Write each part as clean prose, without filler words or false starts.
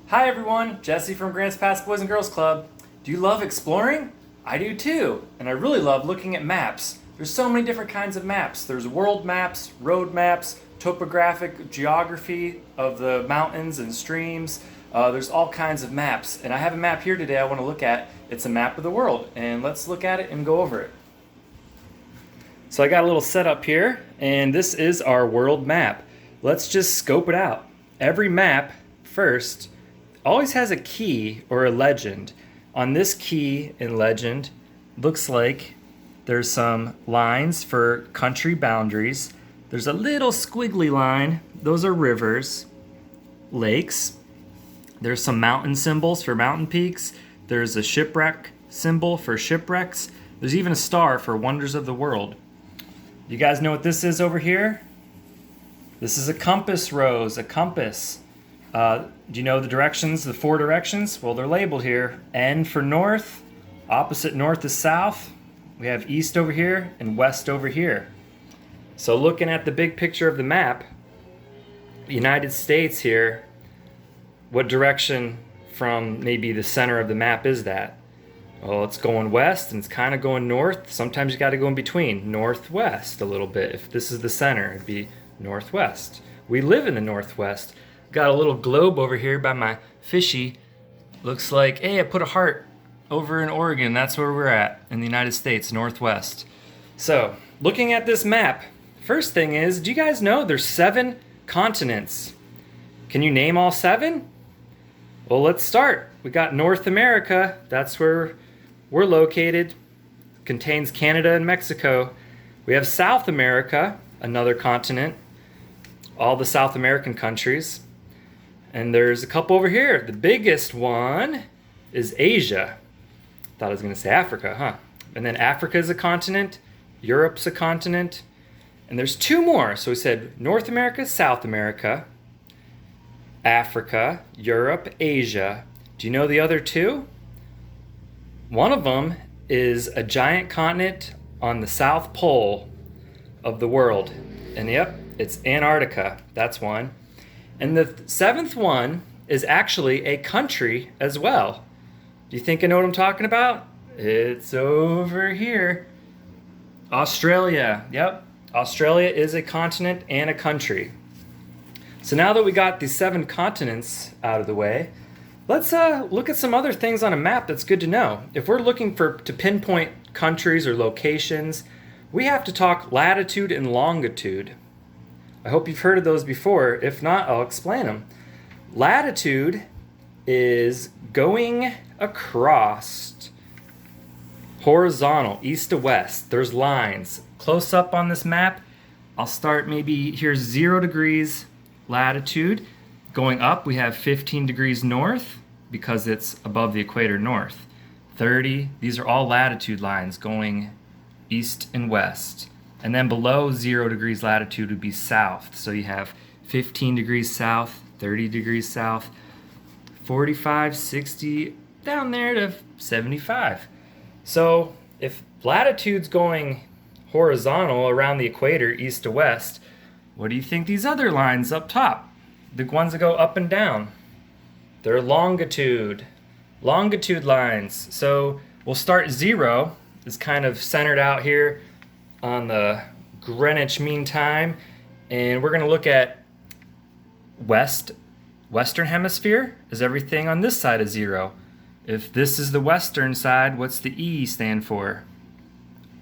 Hi everyone, Jesse from Grants Pass Boys and Girls Club. Do you love exploring? I do too, and I really love looking at maps. There's so many different kinds of maps. There's world maps, road maps, topographic geography of the mountains and streams. There's all kinds of maps, and I have a map here today I want to look at. It's a map of the world, and let's look at it and go over it. So I got a little setup here, and this is our world map. Let's just scope it out. Every map, first, always has a key or a legend. On this key and legend, looks like there's some lines for country boundaries. There's a little squiggly line. Those are rivers, lakes. There's some mountain symbols for mountain peaks. There's a shipwreck symbol for shipwrecks. There's even a star for wonders of the world. You guys know what this is over here? This is a compass rose, a compass. Do you know the directions, the 4 directions? Well, they're labeled here. N for north, opposite north is south. We have east over here and west over here. So looking at the big picture of the map, the United States here, what direction from maybe the center of the map is that? Well, it's going west and it's kind of going north. Sometimes you got to go in between, northwest a little bit. If this is the center, it'd be northwest. We live in the northwest. Got a little globe over here by my fishy. Looks like, hey, I put a heart over in Oregon. That's where we're at in the United States, northwest. So, looking at this map, first thing is, do you guys know there's 7 continents? Can you name all 7? Well, let's start. We got North America. That's where we're located. Contains Canada and Mexico. We have South America, another continent. All the South American countries. And there's a couple over here. The biggest one is Asia. Thought I was going to say Africa, huh? And then Africa is a continent. Europe's a continent. And there's 2 more. So we said North America, South America, Africa, Europe, Asia. Do you know the other 2? One of them is a giant continent on the South Pole of the world. And yep, it's Antarctica. That's one. And the 7th one is actually a country as well. Do you think I know what I'm talking about? It's over here. Australia. Yep. Australia is a continent and a country. So now that we got these 7 continents out of the way, let's look at some other things on a map that's good to know. If we're looking to pinpoint countries or locations, we have to talk latitude and longitude. I hope you've heard of those before. If not, I'll explain them. Latitude is going across horizontal, east to west. There's lines. Close up on this map, I'll start maybe here's 0 degrees latitude. Going up, we have 15 degrees north because it's above the equator north. 30, these are all latitude lines going east and west. And then below 0 degrees latitude would be south. So you have 15 degrees south, 30 degrees south, 45, 60, down there to 75. So if latitude's going horizontal around the equator, east to west, what do you think these other lines up top? The ones that go up and down. They're longitude lines. So we'll start 0, is kind of centered out here on the Greenwich Mean Time, and we're going to look at Western Hemisphere is everything on this side of 0. If this is the western side, what's the E stand for?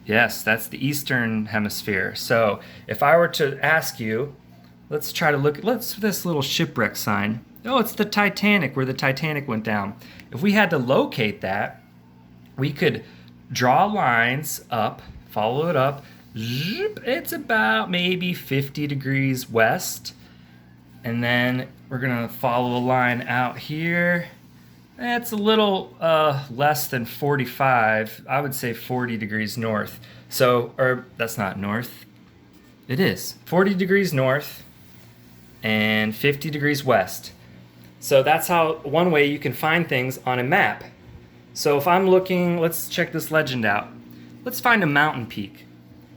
Yes, that's the Eastern Hemisphere. So if I were to ask you, let's try to look at this little shipwreck sign. Oh, it's the Titanic, where the Titanic went down. If we had to locate that, we could draw lines up, follow it up. It's about maybe 50 degrees west. And then we're going to follow a line out here. It's a little less than 45. I would say 40 degrees north. So, or that's not north. It is 40 degrees north and 50 degrees west. So that's how one way you can find things on a map. So if I'm looking, let's check this legend out. Let's find a mountain peak.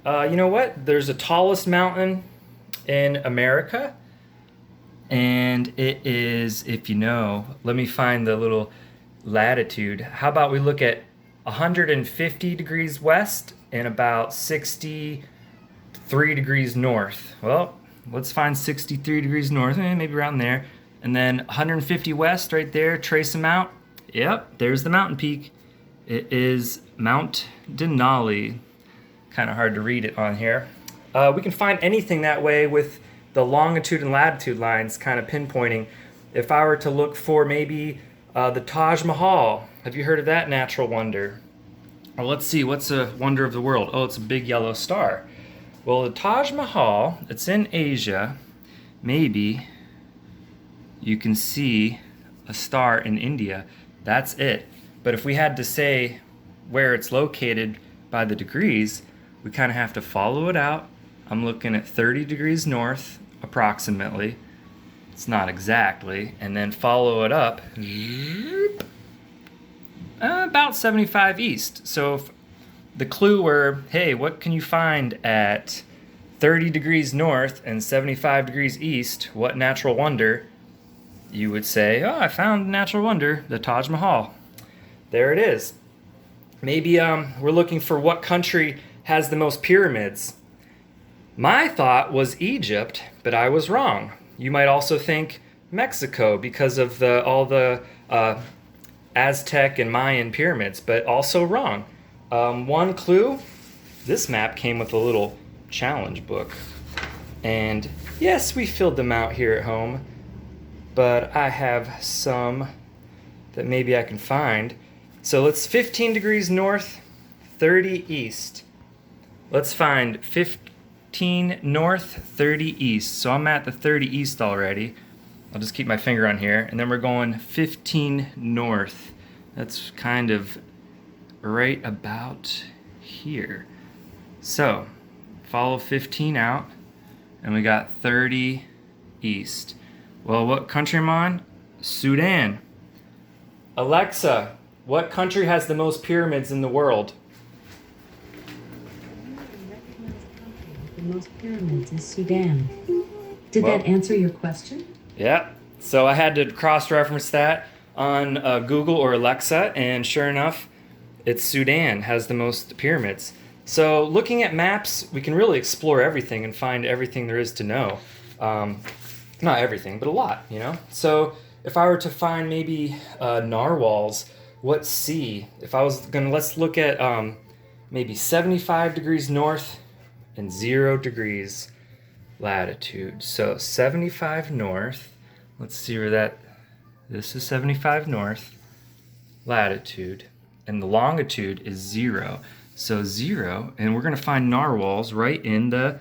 You know what? There's a tallest mountain in America. And it is, if you know, let me find the little latitude. How about we look at 150 degrees west and about 63 degrees north. Well, let's find 63 degrees north, maybe around there. And then 150 west right there, trace them out. Yep, there's the mountain peak. It is Mount Denali. Kind of hard to read it on here. We can find anything that way with the longitude and latitude lines kind of pinpointing. If I were to look for maybe the Taj Mahal, have you heard of that natural wonder? Well, let's see, what's a wonder of the world? Oh, it's a big yellow star. Well, the Taj Mahal, it's in Asia. Maybe you can see a star in India. That's it. But if we had to say where it's located by the degrees, we kind of have to follow it out. I'm looking at 30 degrees north, approximately. It's not exactly. And then follow it up about 75 east. So if the clue were, hey, what can you find at 30 degrees north and 75 degrees east? What natural wonder? You would say, oh, I found a natural wonder, the Taj Mahal. There it is. Maybe we're looking for what country has the most pyramids. My thought was Egypt, but I was wrong. You might also think Mexico because of all the Aztec and Mayan pyramids, but also wrong. One clue, this map came with a little challenge book. And yes, we filled them out here at home, but I have some that maybe I can find. So let's 15 degrees north, 30 east. Let's find 15 north, 30 east. So I'm at the 30 east already. I'll just keep my finger on here. And then we're going 15 north. That's kind of right about here. So follow 15 out, and we got 30 east. Well, what country am I on? Sudan. Alexa, what country has the most pyramids in the world? The most pyramids is Sudan. Did that answer your question? Yeah. So I had to cross-reference that on Google or Alexa, and sure enough, it's Sudan has the most pyramids. So looking at maps, we can really explore everything and find everything there is to know. Not everything, but a lot, you know? So if I were to find maybe narwhals, what sea? If I was gonna, let's look at maybe 75 degrees north and 0 degrees latitude. So 75 north, let's see where this is 75 north latitude, and the longitude is 0. So 0, and we're gonna find narwhals right in the,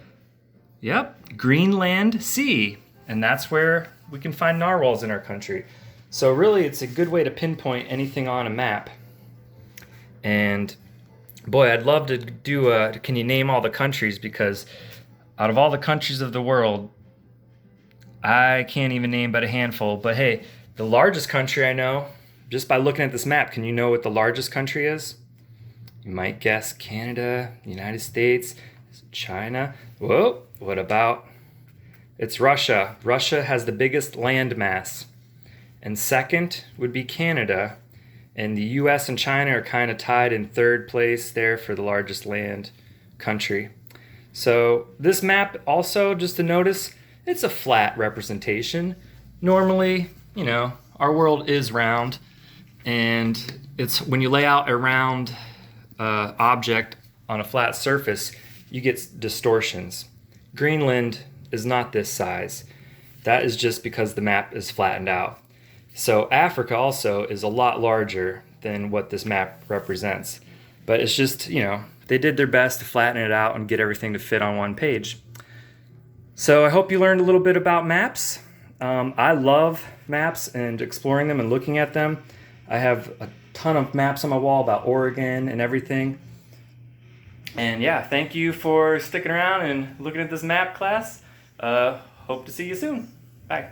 Greenland Sea. And that's where we can find narwhals in our country. So really, it's a good way to pinpoint anything on a map. And boy, I'd love to do can you name all the countries? Because out of all the countries of the world, I can't even name but a handful. But hey, the largest country I know, just by looking at this map, can you know what the largest country is? You might guess Canada, United States, China. Whoa, what about? It's Russia. Russia has the biggest land mass. And second would be Canada. And the US and China are kind of tied in third place there for the largest land country. So this map also, just to notice, it's a flat representation. Normally, you know, our world is round, and it's when you lay out a round object on a flat surface, you get distortions. Greenland is not this size. That is just because the map is flattened out. So Africa also is a lot larger than what this map represents. But it's just, you know, they did their best to flatten it out and get everything to fit on one page. So I hope you learned a little bit about maps. I love maps and exploring them and looking at them. I have a ton of maps on my wall about Oregon and everything. And yeah, thank you for sticking around and looking at this map class. Hope to see you soon. Bye.